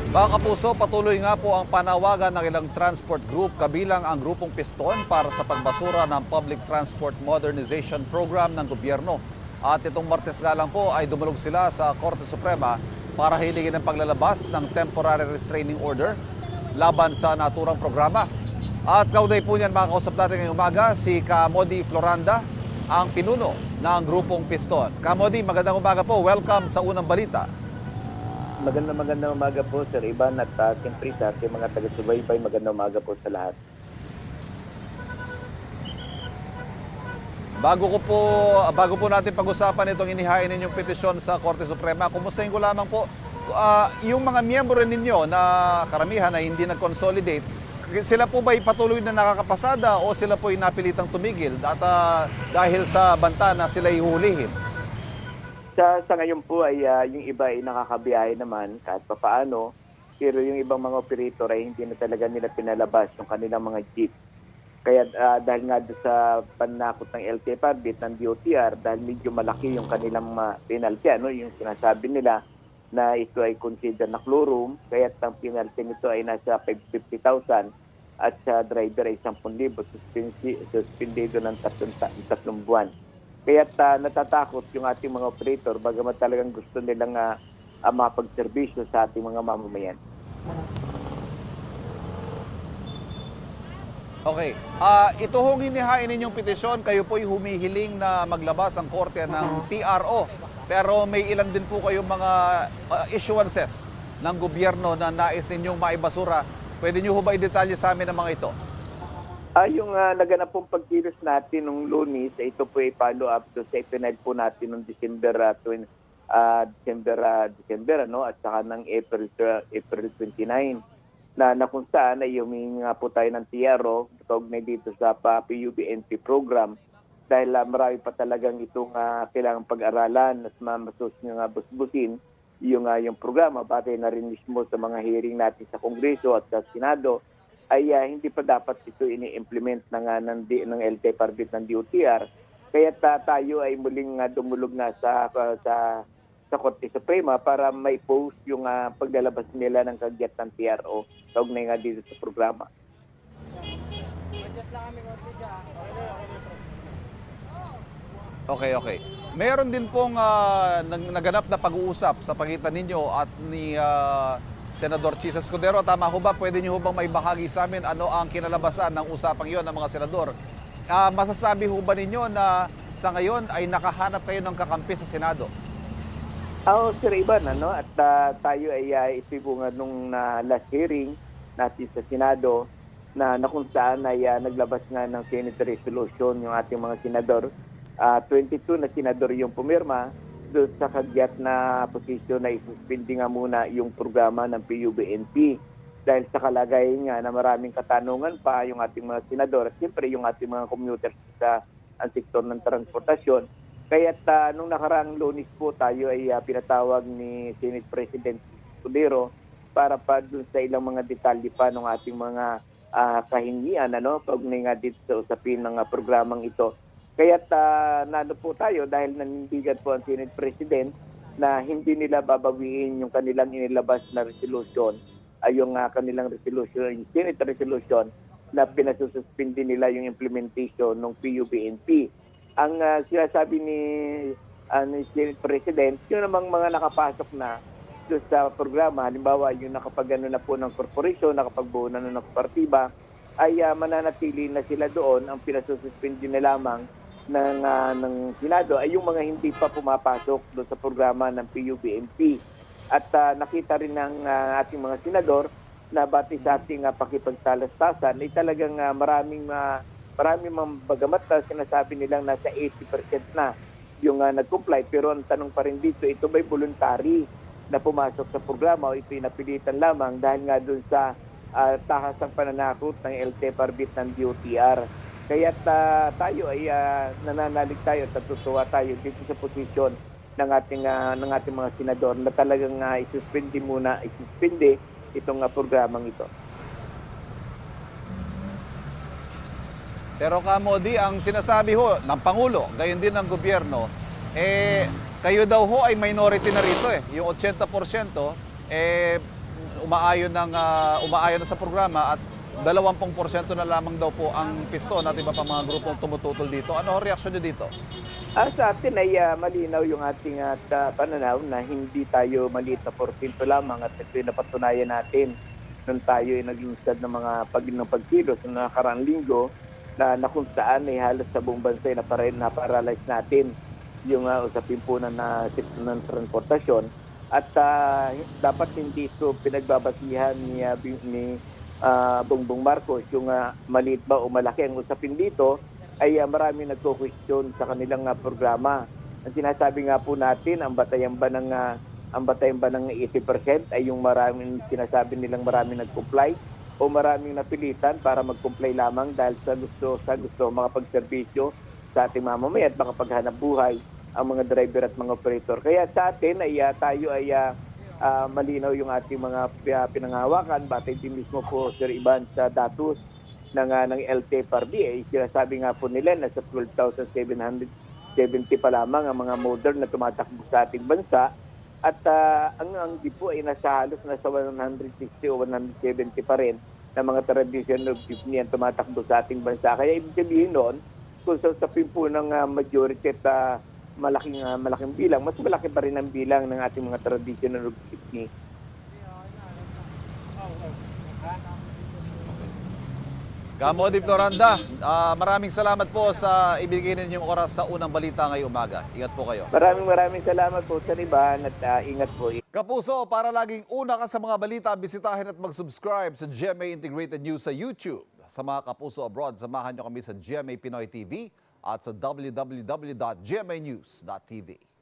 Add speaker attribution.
Speaker 1: Mga kapuso, patuloy nga po ang panawagan ng ilang transport group kabilang ang grupong Piston para sa pagbasura ng Public Transport Modernization Program ng gobyerno. At itong Martes nga lang po ay dumulog sila sa Korte Suprema para hilingin ang paglalabas ng temporary restraining order laban sa naturang programa. At kaugnay po niyan mga kausap natin ngayong umaga, si Kamodi Floranda, ang pinuno ng grupong Piston. Kamodi, magandang umaga po. Welcome sa Unang Balita.
Speaker 2: Magandang umaga po, Sir Ivan, at siyempre sa ating mga taga-subaybay, magandang umaga po sa lahat.
Speaker 1: Bago po natin pag-usapan itong inihain ninyong petisyon sa Korte Suprema, kumustahin ko lamang po, yung mga miyembro ninyo na karamihan na hindi nag-consolidate, sila po ba patuloy na nakakapasada o sila po napilitang tumigil at dahil sa banta na sila ihulihin?
Speaker 2: Sa ngayon po ay yung iba ay nakakabiyahe naman kahit papaano, pero yung ibang mga operator ay hindi na talaga nila pinalabas yung kanilang mga jeep. Kaya dahil nga doon sa panakot ng LTO permit ng DOTR, dahil medyo malaki yung kanilang penalty, yung sinasabi nila na ito ay considered na clorum, kaya ang penalty nito ay nasa 50,000 at sa driver ay 10,000, suspendido ng 3 buwan. Kaya natatakot yung ating mga operator bagamat talagang gusto nilang mapagserbisyo sa ating mga mamamayan.
Speaker 1: Okay. Ito hong hinihain ninyong petisyon, kayo po'y humihiling na maglabas ang korte ng TRO. Pero may ilan din po kayong mga issuances ng gobyerno na nais ninyong maibasura. Pwede nyo ho ba i-detalye sa amin ang mga ito?
Speaker 2: Yung naganap pong pagkilos natin nung Lunes, ito po ay follow up to sa ipinail po natin noong December, at saka ng April 29 na kung saan ay humingi nga po tayo ng TRO kaugnay dito sa PUBNP program dahil marami pa talagang itong kailangang pag-aralan at masus nga busbusin yung programa batay na rin mismo sa mga hearing natin sa Kongreso at sa Senado ay hindi pa dapat ito ini-implement ng LTO permit ng DOTR. Kaya tayo ay muling dumulog na sa Korte Suprema para may post yung paglalabas nila ng kagyat ng TRO kaugnay nga dito sa programa.
Speaker 1: Okay. Meron din pong naganap na pag-uusap sa pagitan ninyo at ni Senador Chis Escudero. Tama ho ba? Pwede niyo ho bang may bahagi sa amin ano ang kinalabasan ng usapang yon ng mga senador? Masasabi ho ba ninyo na sa ngayon ay nakahanap kayo ng kakampi sa Senado?
Speaker 2: Sir Ivan, at tayo ay isibungan nung last hearing natin sa Senado na kung saan ay naglabas nga ng Senate resolution yung ating mga senador. 22 na senador yung pumirma doon sa kagyat na posisyon na isuspindi nga muna yung programa ng PUBNP dahil sa kalagayan nga na maraming katanungan pa yung ating mga senador at siyempre yung ating mga commuters sa ang sektor ng transportasyon. Kaya't nung nakaraang Lunes po tayo ay pinatawag ni Senate President Escudero para pa doon sa ilang mga detalye pa ng ating mga kahingian kaugnay nga dito sa usapin ng programang ito. Kaya't nano po tayo dahil nanindigan po ang Senate President na hindi nila babawiin yung kanilang inilabas na resolution ay yung kanilang resolution, yung Senate resolution na pinasususpindi nila yung implementation ng PUBNP. Ang sinasabi ni Senate President, yun namang mga nakapasok na doon sa programa, halimbawa yung nakapag-ano na po ng korporasyon, nakapagbuo na ng partiba, ay mananatili na sila doon. Ang pinasususpindi na lamang ng Senado ay yung mga hindi pa pumapasok doon sa programa ng PUBNP. At nakita rin ng ating mga senador na batay sa ating pakipagsalastasan ay talagang maraming bagamat sinasabi nilang nasa 80% na yung nag-comply. Pero ang tanong pa rin dito, ito ba'y voluntary na pumasok sa programa o ito'y napilitan lamang dahil nga doon sa tahasang pananakot ng LTO permit ng DOTR. Kaya tayo ay nananalig tayo at natutuwa tayo dito sa posisyon ng ating mga senador na talagang isuspindi itong programang ito.
Speaker 1: Pero Kamodi, ang sinasabi ho ng Pangulo, gayon din ng gobyerno, kayo daw ho ay minority na rito Yung 80%, umaayon na sa programa at 20% na lamang daw po ang piston at iba pa mga grupong tumututol dito. Ano ang reaksyon niyo dito?
Speaker 2: Sa atin ay malinaw yung ating pananaw na hindi tayo maliit na porsyento lamang at ito yung napatunayan natin nung tayo ay naglunsad ng mga pagkilos ng nakaraang linggo na kung saan ay halos sa buong bansa ay na-paralyze natin yung usapin po ng transportasyon at dapat hindi ito pinagbabasihan ni Bongbong Marcos yung maliit ba o malaki ang usapin dito ay marami nagko-question sa kanilang programa. Ang sinasabi nga po natin, ang batayan ba ng 80% ay yung maraming sinasabi nilang maraming nag-comply o maraming napilitan para mag-comply lamang dahil sa gusto makapagserbisyo sa ating mamamayan at makapaghanap buhay ang mga driver at mga operator. Kaya sa atin ay tayo ay malinaw yung ating mga pinangahawakan. Batay din mismo po, Sir Ivan, sa datos ng LTFRB. Sinasabi nga po nila na sa 12,770 pa lamang ang mga modern na tumatakbo sa ating bansa. At ang po ay nasa 160 o 170 pa rin na mga traditional jeepney ang tumatakbo sa ating bansa. Kaya ibig sabihin noon, kung sa usapin po ng majority at malaking bilang, mas malaki pa rin ang bilang ng ating mga traditional jeepney.
Speaker 1: Kamo Dip Noranda, maraming salamat po sa ibigay ninyong oras sa unang balita ngayong umaga. Ingat po kayo.
Speaker 2: Maraming salamat po, Sir Ivan, at ingat po.
Speaker 1: Kapuso, para laging una ka sa mga balita, bisitahin at mag-subscribe sa GMA Integrated News sa YouTube. Sa mga kapuso abroad, samahan nyo kami sa GMA Pinoy TV at sa www.gmanews.tv.